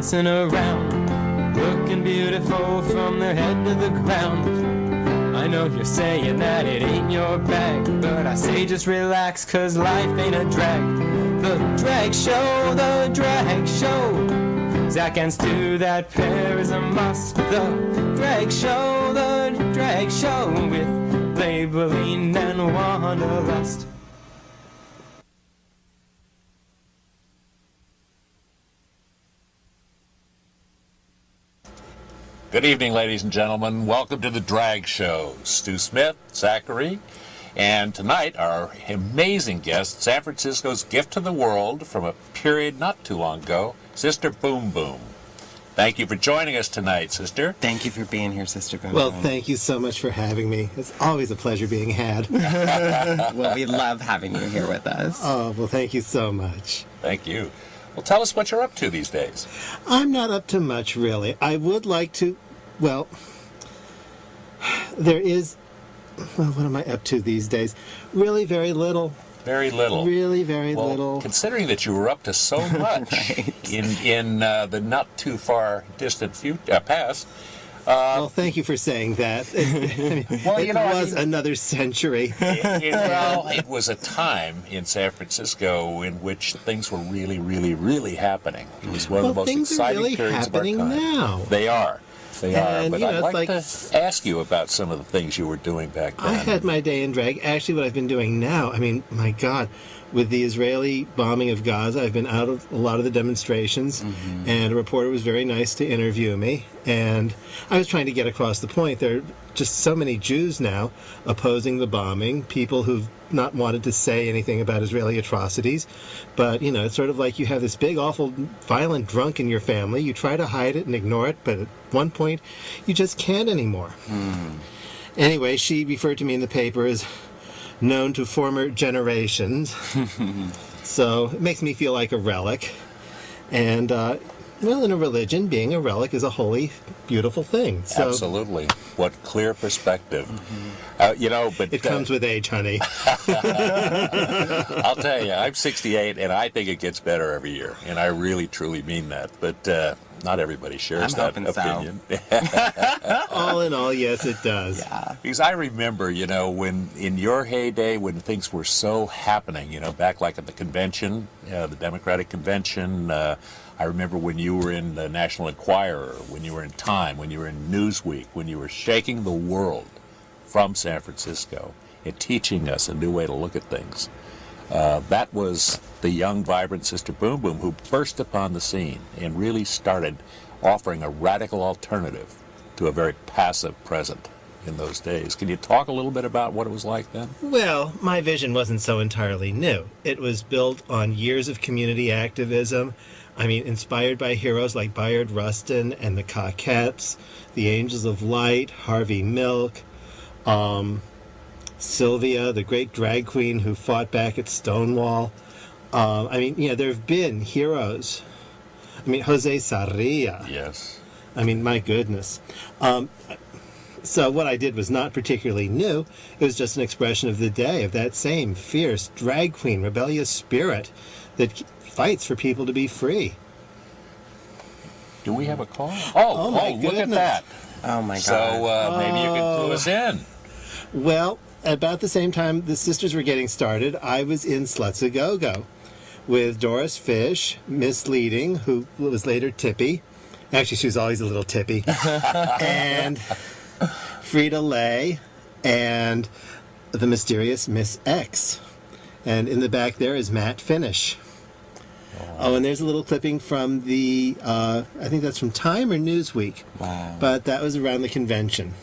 dancing around, looking beautiful from their head to the ground. I know you're saying that it ain't your bag, but I say just relax, cause life ain't a drag. The drag show, the drag show. Zach and Stu, that pair is a must. The drag show, with Labeling and Wanderlust. Good evening, ladies and gentlemen. Welcome to the Drag Show. Stu Smith, Zachary, and tonight our amazing guest, San Francisco's gift to the world from a period not too long ago, Sister Boom Boom. Thank you for joining us tonight, Sister. Thank you for being here, Sister Boom Well, Boom. thank you so much for having me. It's always a pleasure being had. Well, we love having you here with us. Oh, well, thank you so much. Thank you. Well, tell us what you're up to these days. I'm not up to much, really. I would like to, well, there is, well, what am I up to these days? Really very little. Very little. Really very well, little. Considering that you were up to so much Right. in the not too far distant past. Well, thank you for saying that. It was another century. It was a time in San Francisco in which things were really, really, really happening. It was one of the most things are exciting really periods of our happening time. now. They are. They are. And, But you know, I'd it's like like- to ask you about some of the things you were doing back then. I had my day in drag. Actually, what I've been doing now, I mean, my God, with the Israeli bombing of Gaza, I've been out of a lot of the demonstrations, and a reporter was very nice to interview me. And I was trying to get across the point. There are just so many Jews now opposing the bombing, people who've not wanted to say anything about Israeli atrocities. But, you know, it's sort of like you have this big, awful, violent drunk in your family. You try to hide it and ignore it, but at one point, you just can't anymore. Anyway, she referred to me in the paper as known to former generations. So it makes me feel like a relic. And, well, in a religion, being a relic is a holy, beautiful thing. So Absolutely. What clear perspective. But it comes with age, honey. I'll tell you, I'm 68, and I think it gets better every year, and I really, truly mean that. But not everybody shares I'm that hoping so. opinion. All in all, yes, it does. Yeah. Because I remember, when in your heyday, when things were so happening, back like at the convention, the Democratic Convention, I remember when you were in the National Enquirer, when you were in Time, when you were in Newsweek, when you were shaking the world from San Francisco and teaching us a new way to look at things. That was the young, vibrant Sister Boom Boom who burst upon the scene and really started offering a radical alternative to a very passive present in those days. Can you talk a little bit about what it was like then? Well, my vision wasn't so entirely new. It was built on years of community activism. I mean, inspired by heroes like Bayard Rustin and the Cockettes, the Angels of Light, Harvey Milk, Sylvia, the great drag queen who fought back at Stonewall. There have been heroes. Jose Sarria. Yes. My goodness. So what I did was not particularly new. It was just an expression of the day, of that same fierce drag queen, rebellious spirit that fights for people to be free. Do we have a call? Oh, my look at goodness. that. Oh, my God. So maybe you can clue us in. Well, about the same time the sisters were getting started, I was in Sluts A Go-Go with Doris Fish, Miss Leading, who was later Tippy. Actually, she was always a little Tippy. And Frida Lay and the mysterious Miss X. And in the back there is Matt Finish. Oh, and there's a little clipping from the, I think that's from Time or Newsweek. Wow. But that was around the convention.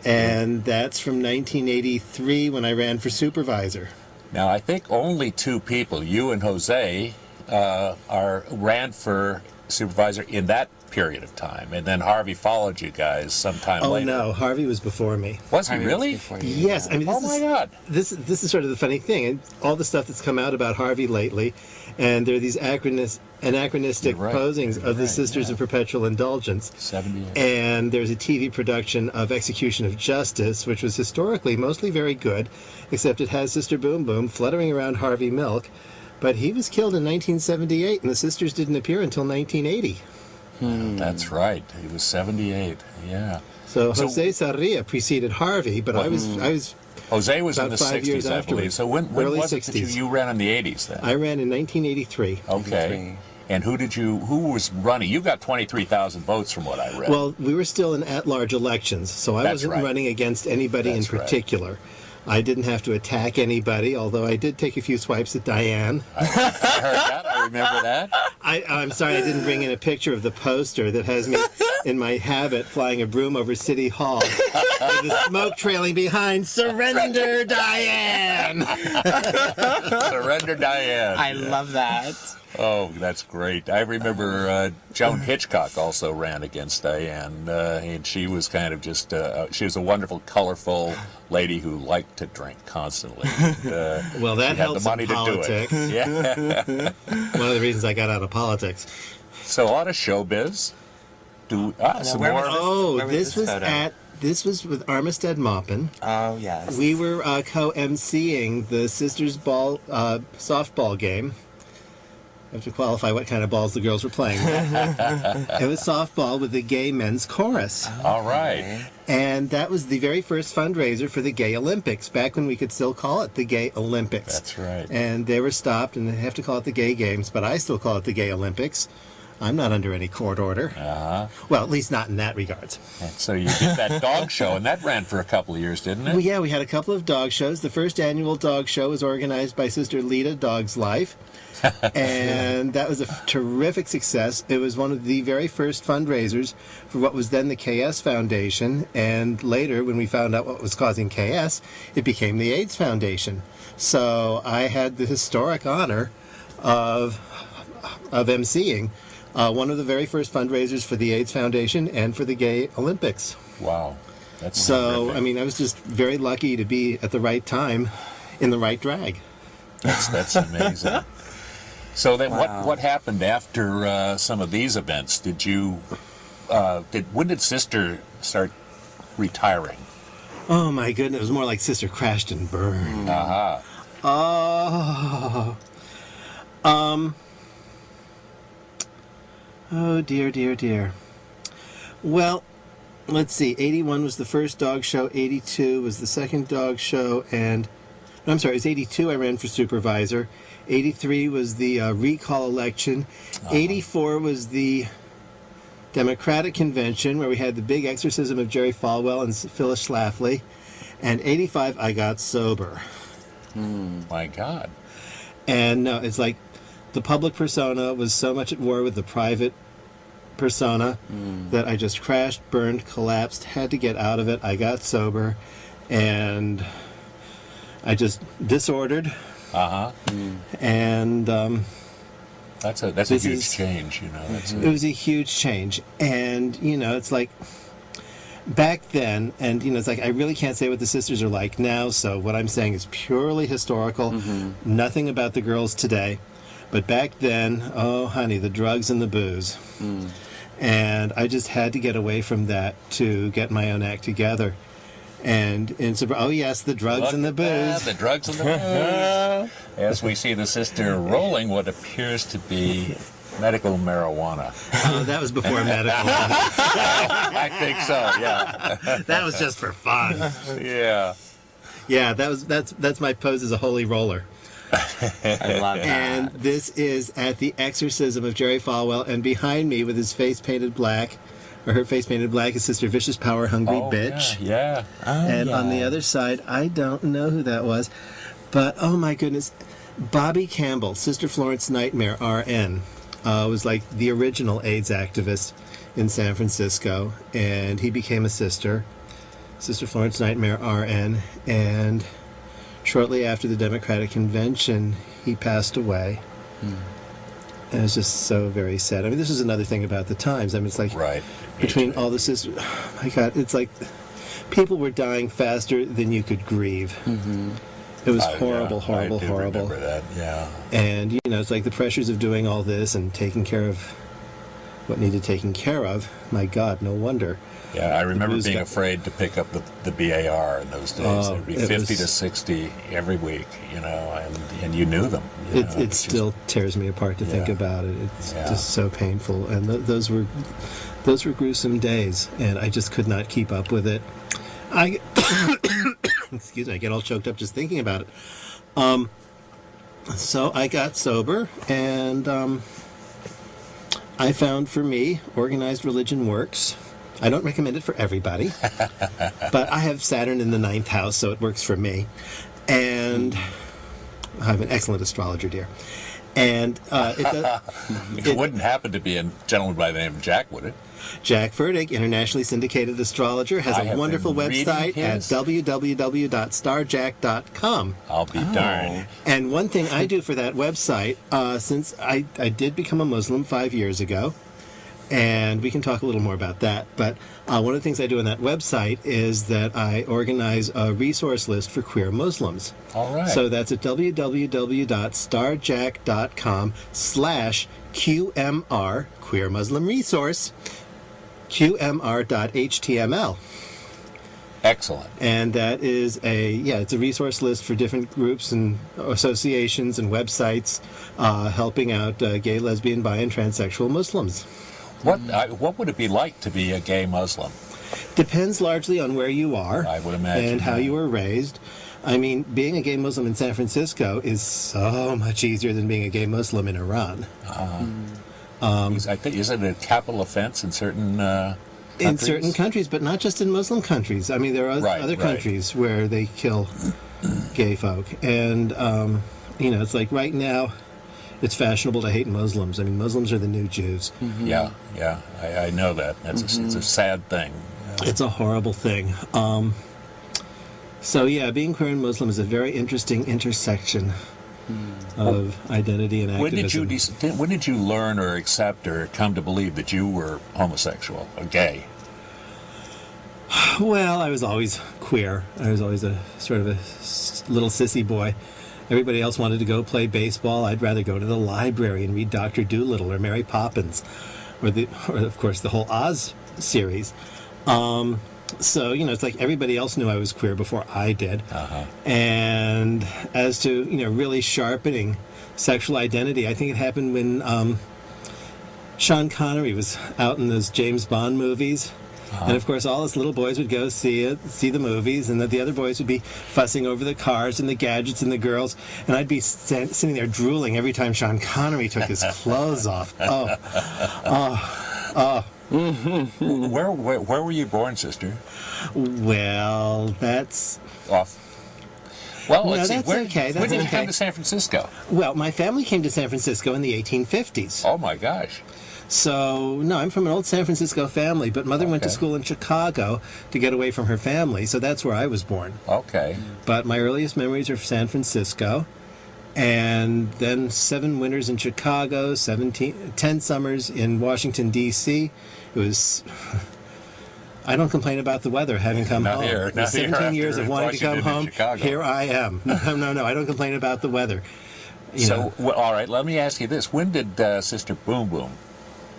And that's from 1983 when I ran for supervisor. Now, I think only two people, you and Jose, ran for supervisor in that period of time, and then Harvey followed you guys sometime Oh later. no, Harvey was before me. Was he Harvey was really? before you, Yes, yeah. this Oh my is, God. This is sort of the funny thing, and all the stuff that's come out about Harvey lately, and there are these anachronistic You're right. posings You're of the right, Sisters yeah. of Perpetual Indulgence. 78. And there's a TV production of Execution of Justice, which was historically mostly very good, except it has Sister Boom Boom fluttering around Harvey Milk, But he was killed in 1978, and the sisters didn't appear until 1980. That's right. He was 78. Yeah. So Jose Sarria preceded Harvey, but I was Jose was in about the 5 years 60s, I afterwards. believe. So when Early was it that 60s. you ran in the 80s then? I ran in 1983. Okay. And who was running? You got 23,000 votes from what I read. Well, we were still in at-large elections, so I That's wasn't right. running against anybody That's in right. particular. I didn't have to attack anybody, although I did take a few swipes at Diane. I heard that. I remember that. I'm sorry I didn't bring in a picture of the poster that has me in my habit flying a broom over City Hall with the smoke trailing behind. Surrender, Diane! Surrender Diane. I love that. Oh, that's great. I remember Joan Hitchcock also ran against Diane, and she was kind of just, she was a wonderful, colorful lady who liked to drink constantly. And, Well, that she had the helps money in to do politics. it. Yeah. One of the reasons I got out of politics. So a lot of showbiz. Some where more. was Oh, Where was this this was photo? this was with Armistead Maupin. Oh, yes. We were co-emceeing the sisters' ball softball game. I have to qualify what kind of balls the girls were playing. It was softball with the gay men's chorus. All right. And that was the very first fundraiser for the Gay Olympics, back when we could still call it the Gay Olympics. That's right. And they were stopped, and they have to call it the Gay Games, but I still call it the Gay Olympics. I'm not under any court order. Uh-huh. Well, at least not in that regards. And so you did that dog show, and that ran for a couple of years, didn't it? Well, yeah, we had a couple of dog shows. The first annual dog show was organized by Sister Lita, Dog's Life. And that was a terrific success. It was one of the very first fundraisers for what was then the KS Foundation. And later, when we found out what was causing KS, it became the AIDS Foundation. So I had the historic honor of emceeing one of the very first fundraisers for the AIDS Foundation and for the Gay Olympics. Wow. That's So, terrific. I mean, I was just very lucky to be at the right time in the right drag. That's amazing. So then, Wow. what happened after some of these events? Did you when did Sister start retiring? Oh my goodness, it was more like Sister crashed and burned. Aha. Oh. Oh dear, dear, dear. Well, let's see. 81 was the first dog show. 82 was the second dog show, and no, I'm sorry, it was 82 I ran for supervisor. 83 was the recall election. 84 was the Democratic Convention, where we had the big exorcism of Jerry Falwell and Phyllis Schlafly. And 85, I got sober. My God. And no, it's like the public persona was so much at war with the private persona that I just crashed, burned, collapsed, had to get out of it. I got sober, and I just disordered. Uh-huh. And That's a This huge is- change, you know. That's it was a huge change. And, you know, it's like back then, and, you know, it's like I really can't say what the sisters are like now, so what I'm saying is purely historical, nothing about the girls today. But back then, oh, honey, the drugs and the booze. And I just had to get away from that to get my own act together. And oh, yes, the drugs and the Look at that, booze. the drugs and the booze. As we see the sister rolling what appears to be medical marijuana. That was before medical. I think so, yeah. That was just for fun. Yeah. Yeah, that's my pose as a holy roller. I love that. And this is at the exorcism of Jerry Falwell, and behind me with his face painted black, or her face painted black, is Sister Vicious Power Hungry Oh, Bitch. Yeah. And on the other side, I don't know who that was, but oh my goodness, Bobby Campbell, Sister Florence Nightmare, RN, was like the original AIDS activist in San Francisco, and he became a sister, Sister Florence Nightmare, RN, and shortly after the Democratic Convention, he passed away. And it's just so very sad. I mean, this is another thing about the times. I mean, it's like Right. between all the sisters, oh my God, it's like people were dying faster than you could grieve. It was horrible, Yeah, horrible, I do horrible. remember that, yeah. And, you know, it's like the pressures of doing all this and taking care of what needed taking care of. My God, no wonder. Yeah, I remember blues being got- afraid to pick up the BAR in those days. Oh, There'd be it 50 was- to 60 every week, and you knew them. You know, It which is- still tears me apart to think Yeah. about it. It's Yeah. just so painful, and those were gruesome days, and I just could not keep up with it. I excuse me, I get all choked up just thinking about it. So I got sober, and I found for me organized religion works. I don't recommend it for everybody, but I have Saturn in the 9th house, so it works for me. And I have an excellent astrologer, dear. And it wouldn't happen to be a gentleman by the name of Jack, would it? Jack Furtick, internationally syndicated astrologer, has I a have wonderful been reading website at his. www.starjack.com. I'll be darned. And one thing I do for that website, since I did become a Muslim 5 years ago, and we can talk a little more about that, but one of the things I do on that website is that I organize a resource list for queer Muslims. All right. So that's at www.starjack.com/QMR, Queer Muslim Resource, QMR.html. Excellent. And that is it's a resource list for different groups and associations and websites helping out gay, lesbian, bi, and transsexual Muslims. What would it be like to be a gay Muslim? Depends largely on where you are. I would imagine and how that. you were raised. I mean, being a gay Muslim in San Francisco is so much easier than being a gay Muslim in Iran. I think, is it a capital offense in certain countries? In certain countries, but not just in Muslim countries. I mean, there are Right, other right. countries where they kill gay folk. And, it's like right now, it's fashionable to hate Muslims. I mean, Muslims are the new Jews. Yeah, I know that. It's a sad thing. It's a horrible thing. So, being queer and Muslim is a very interesting intersection of identity and activism. When did you learn or accept or come to believe that you were homosexual or gay? Well, I was always queer. I was always a sort of a little sissy boy. Everybody else wanted to go play baseball. I'd rather go to the library and read Dr. Dolittle or Mary Poppins, or of course the whole Oz series. So it's like everybody else knew I was queer before I did. And as to really sharpening sexual identity, I think it happened when Sean Connery was out in those James Bond movies. And of course, all us little boys would go see the movies, and the other boys would be fussing over the cars and the gadgets and the girls, and I'd be sitting there drooling every time Sean Connery took his clothes off. Where were you born, sister? Well, that's Off. Well, No, let's see. that's When okay, that's did you okay. come to San Francisco? my family came to San Francisco in the 1850s. Oh my gosh. So, no, I'm from an old San Francisco family, but mother went to Okay. school in Chicago to get away from her family, so that's where I was born. Okay. But my earliest memories are San Francisco, and then 7 winters in Chicago, 10 summers in Washington, D.C. It was... I don't complain about the weather, having come Not home. here, With not here 17 years after of wanting to come Washington and home, Chicago. here I am. No, I don't complain about the weather. You know. Well, all right, let me ask you this. When did Sister Boom Boom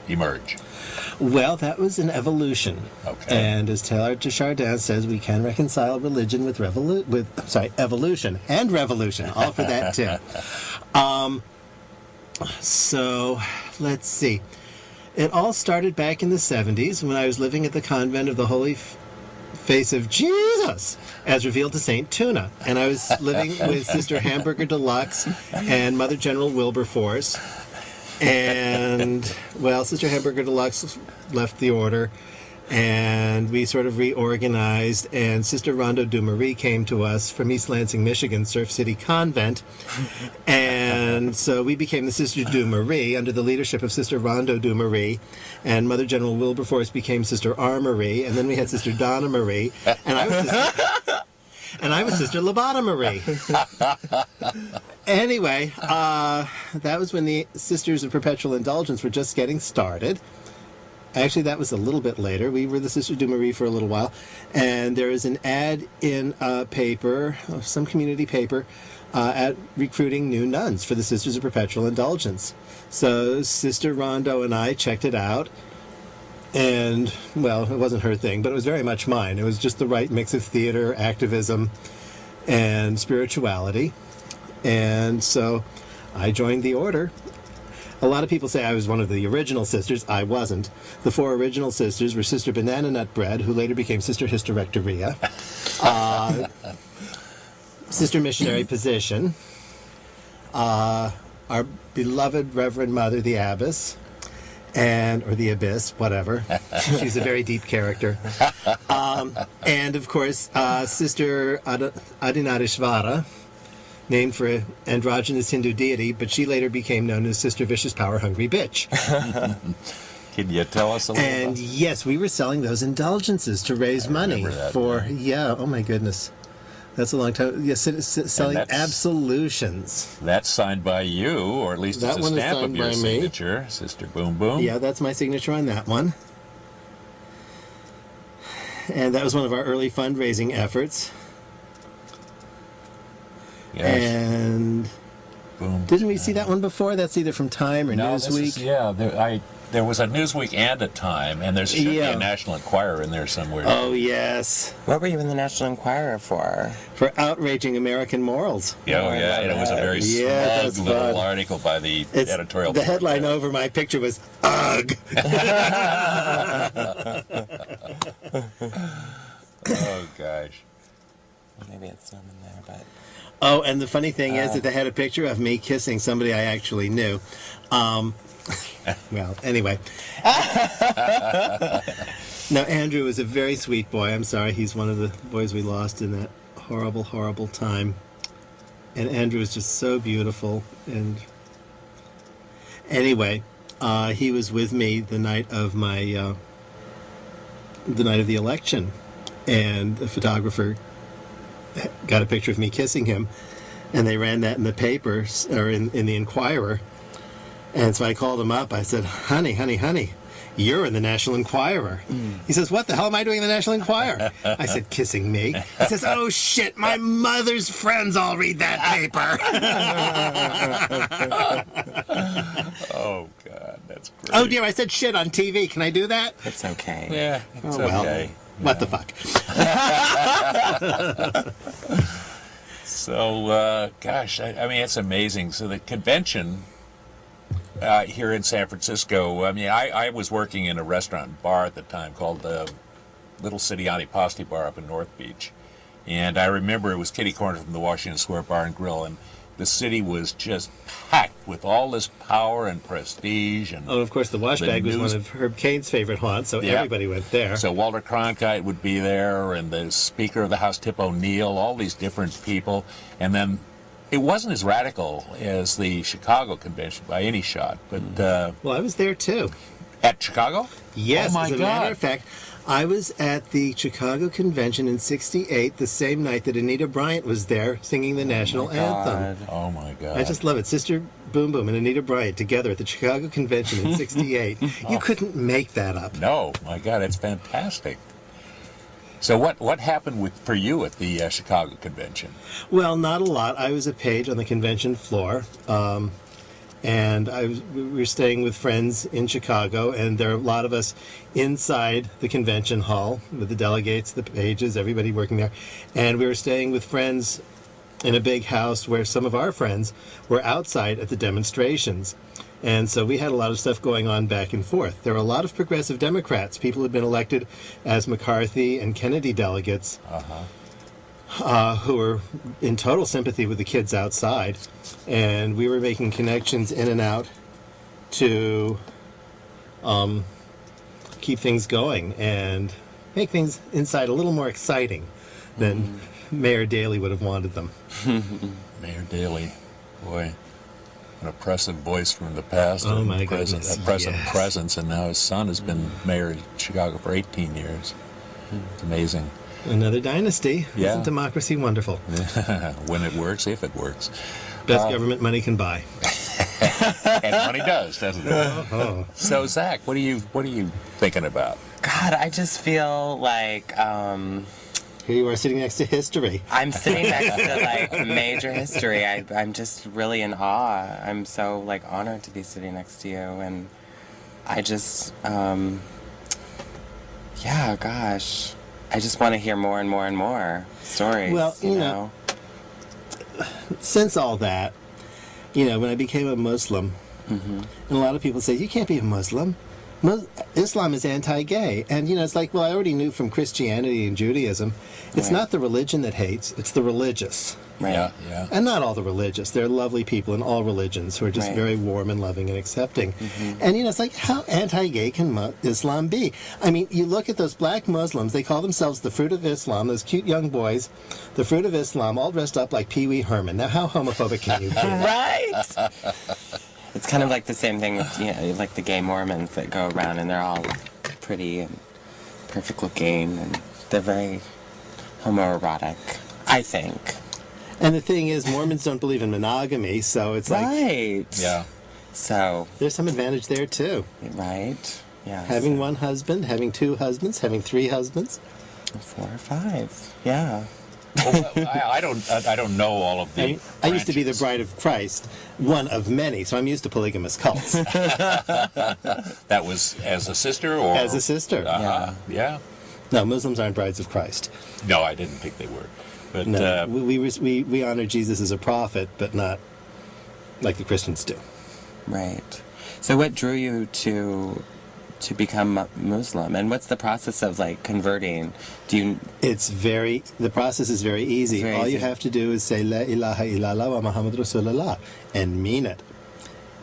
emerge? Well, that was an evolution. Okay. And as Taylor Chardin says, we can reconcile religion with evolution and revolution. All for that too. So let's see. It all started back in the 70s when I was living at the convent of the Holy Face of Jesus, as revealed to Saint Tuna, and I was living with Sister Hamburger Deluxe and Mother General Wilberforce. And, well, Sister Hamburger Deluxe left the order, and we sort of reorganized, and Sister Rondo Dumarie came to us from East Lansing, Michigan, Surf City Convent, and so we became the Sister Dumarie under the leadership of Sister Rondo Dumarie, and Mother General Wilberforce became Sister Armory, and then we had Sister Donna Marie, and I was Sister Labata Marie. Anyway, that was when the Sisters of Perpetual Indulgence were just getting started. Actually, that was a little bit later. We were the Sister du Marie for a little while. And there is an ad in a paper, some community paper, at recruiting new nuns for the Sisters of Perpetual Indulgence. So Sister Rondo and I checked it out. And, well, it wasn't her thing, but it was very much mine. It was just the right mix of theater, activism, and spirituality. And so I joined the order. A lot of people say I was one of the original sisters. I wasn't. The 4 original sisters were Sister Banana Nut Bread, who later became Sister Hysterectoria, Sister Missionary Position, our beloved Reverend Mother, the Abbess, or the Abyss, whatever. She's a very deep character. And, of course, Sister Adinadishvara, named for an androgynous Hindu deity, but she later became known as Sister Vicious Power Hungry Bitch. Can you tell us a little And, about yes, we were selling those indulgences to raise money that, for, oh my goodness. That's a long time. Yes, selling absolutions. That's signed by you, or at least That it's a one is stamp of signed your by me. signature, Sister Boom Boom. Yeah, that's my signature on that one. And that was one of our early fundraising efforts. Yes. And Boom. didn't we see that one before? That's either from Time or No, Newsweek. there was a Newsweek and a Time, and there should be Yeah. a National Enquirer in there somewhere. Oh, yes. What were you in the National Enquirer for? For outraging American morals. Yeah, and it was a very Yeah, that's smug little fun. article by the It's, editorial the board headline there. over my picture was, "Ugh." Oh, gosh. Maybe it's not in there, but... Oh, and the funny thing is that they had a picture of me kissing somebody I actually knew. Well, anyway. Now, Andrew was a very sweet boy. I'm sorry, he's one of the boys we lost in that horrible, horrible time. And Andrew was just so beautiful. And anyway, he was with me the night of the night of the election. And the photographer got a picture of me kissing him, and they ran that in the paper, or in the Enquirer. And so I called him up. I said, honey, you're in the National Enquirer. He says, what the hell am I doing in the National Enquirer? I said, kissing me. He says, oh shit, my mother's friends all read that paper. Oh, God, that's great. Oh dear, I said shit on TV. Can I do that? It's okay. Yeah, it's Oh, well. okay. What the fuck? So, gosh, I mean, it's amazing. So the convention here in San Francisco, I mean, I was working in a restaurant and bar at the time called the Little City Antipasti Bar up in North Beach. And I remember it was kitty corner from the Washington Square Bar and Grill, and the city was just packed with all this power and prestige. And Oh, of course, the Washbag was one of Herb Cain's favorite haunts, so Yeah. everybody went there. So Walter Cronkite would be there, and the Speaker of the House, Tip O'Neill, all these different people. And then it wasn't as radical as the Chicago convention by any shot, but Well, I was there too. at Chicago? Yes, Oh, my as a God. matter of fact, I was at the Chicago Convention in '68, the same night that Anita Bryant was there singing the national anthem. Oh, my God. I just love it. Sister Boom Boom and Anita Bryant together at the Chicago Convention in '68. You couldn't make that up. No, my God, it's fantastic. So what happened for you at the Chicago convention? Well, not a lot. I was a page on the convention floor. And we were staying with friends in Chicago, and there are a lot of us inside the convention hall with the delegates, the pages, everybody working there. And we were staying with friends in a big house where some of our friends were outside at the demonstrations. And so we had a lot of stuff going on back and forth. There were a lot of progressive Democrats, people who had been elected as McCarthy and Kennedy delegates, who were in total sympathy with the kids outside. And we were making connections in and out to keep things going and make things inside a little more exciting than Mayor Daley would have wanted them. Mayor Daley, boy, an oppressive voice from the past. Oh, and my goodness, Oppressive yes. presence, and now his son has been mayor of Chicago for 18 years. It's amazing. Another dynasty. Yeah. Isn't democracy wonderful? When it works, if it works. Best government money can buy. And money does, doesn't it? So, Zach, what are you thinking about? God, I just feel like Here you are sitting next to history. I'm sitting next to like major history. I'm just really in awe. I'm so like honored to be sitting next to you, and I just, yeah, gosh, I just want to hear more and more and more stories. Well, you know. Since all that, when I became a Muslim, and a lot of people say, you can't be a Muslim. Islam is anti-gay. And, it's like, well, I already knew from Christianity and Judaism, it's not the religion that hates, it's the religious. Right. Yeah. And not all the religious. There are lovely people in all religions who are just very warm and loving and accepting. And, it's like, how anti-gay can Islam be? I mean, you look at those black Muslims, they call themselves the fruit of Islam, those cute young boys, the fruit of Islam, all dressed up like Pee Wee Herman. Now, how homophobic can you be? Right. It's kind of like the same thing with, like the gay Mormons that go around and they're all pretty and perfect looking, and they're very homoerotic, I think. And the thing is, Mormons don't believe in monogamy, so it's like... Right. Yeah. So... There's some advantage there, too. Right. Yeah. Having one husband, having two husbands, having three husbands. 4 or 5. Yeah. Well, I don't know all of the. I used to be the bride of Christ, one of many, so I'm used to polygamous cults. That was as a sister, or As a sister. Yeah. No, Muslims aren't brides of Christ. No, I didn't think they were. But No, we honor Jesus as a prophet, but not like the Christians do. Right. So what drew you to become Muslim, and what's the process of like converting? The process is very easy. Very All you easy. have to do is say La ilaha illallah wa Muhammad Rasulullah and mean it.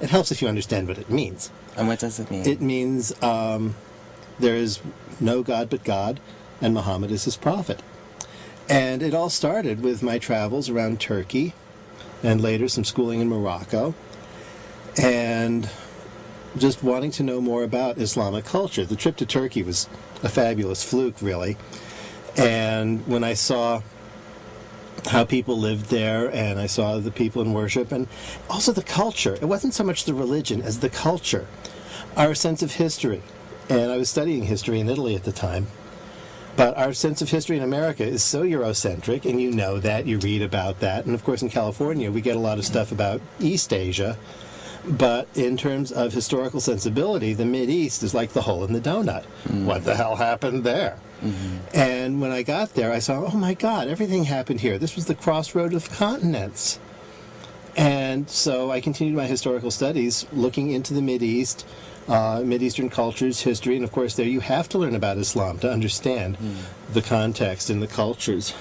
It helps if you understand what it means. And what does it mean? It means there is no God but God, and Muhammad is his prophet. And it all started with my travels around Turkey, and later some schooling in Morocco, and just wanting to know more about Islamic culture. The trip to Turkey was a fabulous fluke, really. And when I saw how people lived there, and I saw the people in worship, and also the culture. It wasn't so much the religion as the culture, our sense of history. And I was studying history in Italy at the time. But our sense of history in America is so Eurocentric, and you know that, you read about that. And of course in California we get a lot of stuff about East Asia. But in terms of historical sensibility, the Mideast is like the hole in the donut. What the hell happened there? And when I got there, I saw, oh my God, everything happened here. This was the crossroad of continents. And so I continued my historical studies looking into the Mideast, Mideastern cultures, history, and of course there you have to learn about Islam to understand the context and the cultures.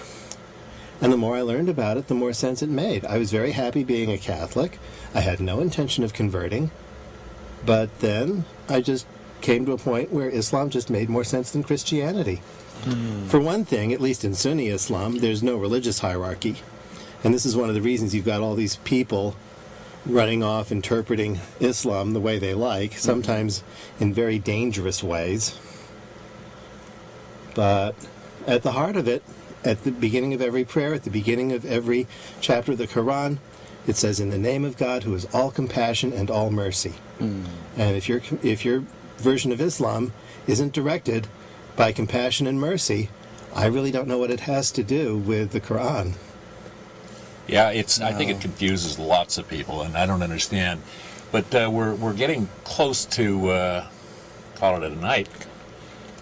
And the more I learned about it, the more sense it made. I was very happy being a Catholic. I had no intention of converting. But then I just came to a point where Islam just made more sense than Christianity. For one thing, at least in Sunni Islam, there's no religious hierarchy. And this is one of the reasons you've got all these people running off interpreting Islam the way they like, sometimes in very dangerous ways. But at the heart of it, at the beginning of every prayer, at the beginning of every chapter of the Quran, it says, in the name of God, who is all compassion and all mercy. And if your version of Islam isn't directed by compassion and mercy, I really don't know what it has to do with the Quran. Yeah, I think it confuses lots of people, and I don't understand. But we're getting close to call it a night.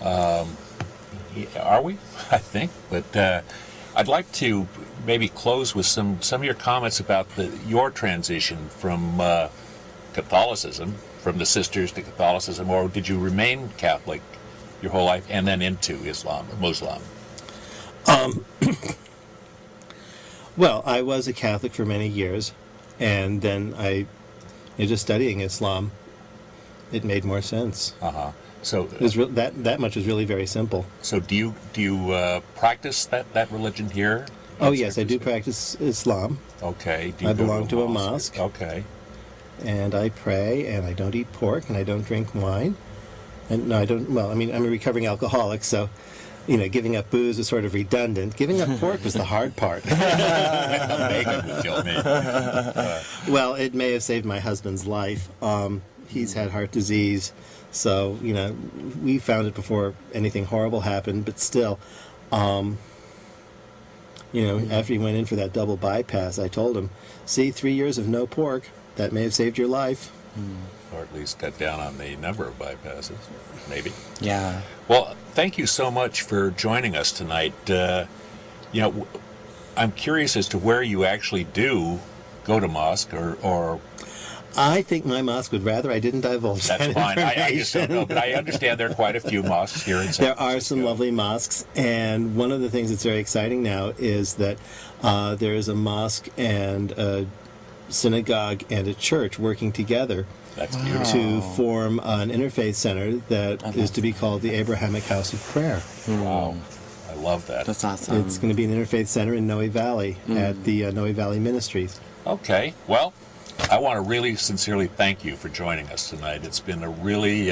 Are we? I think. But I'd like to maybe close with some of your comments about your transition from Catholicism, from the sisters to Catholicism, or did you remain Catholic your whole life and then into Islam, Muslim? Well, I was a Catholic for many years, and then just studying Islam, it made more sense. So It was that much was really very simple. So do you practice that religion here? Oh yes, I do practice Islam. Okay. Do you I go belong to a mosque. Okay. And I pray, and I don't eat pork, and I don't drink wine. And no, I don't. Well, I mean, I'm a recovering alcoholic, so giving up booze was sort of redundant. Giving up pork was the hard part. Megan would kill me. Well, it may have saved my husband's life. He's had heart disease, so, we found it before anything horrible happened, but still, after he went in for that double bypass, I told him, see, 3 years of no pork, that may have saved your life. Or at least cut down on the number of bypasses, maybe. Yeah. Well, thank you so much for joining us tonight. I'm curious as to where you actually do go to mosque, or I think my mosque would rather I didn't divulge that's that fine. I just don't information. know, but I understand there are quite a few mosques here in San There are some Francisco. lovely mosques, and one of the things that's very exciting now is that there is a mosque and a synagogue and a church working together That's beautiful. to form an interfaith center that is to be called the Abrahamic House of Prayer. Wow. I love that. That's awesome. It's going to be an interfaith center in Noe Valley at the Noe Valley Ministries. Okay. Well, I want to really sincerely thank you for joining us tonight. It's been a really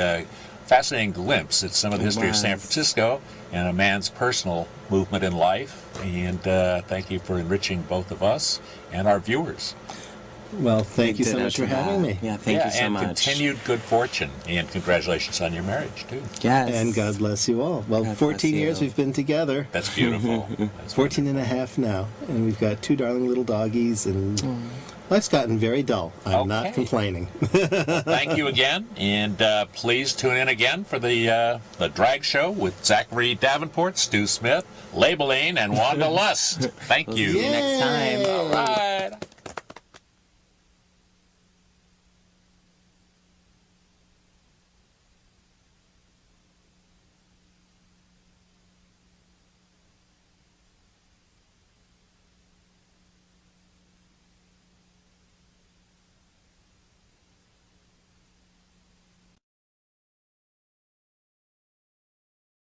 fascinating glimpse at some of the history of San was. Francisco and a man's personal movement in life. And thank you for enriching both of us and our viewers. Well, thank you so Did much it for having me. Yeah, thank you so and much. continued good fortune. And congratulations on your marriage, too. Yes. And God bless you all. Well, God bless 14 years you. we've been together. That's beautiful. That's 14 and a half now. And we've got 2 darling little doggies, and life's gotten very dull. I'm not Okay. complaining. Thank you again, and please tune in again for the Drag Show with Zachary Davenport, Stu Smith, Labeline, and Wanda Lust. Thank you. See you next time. All right.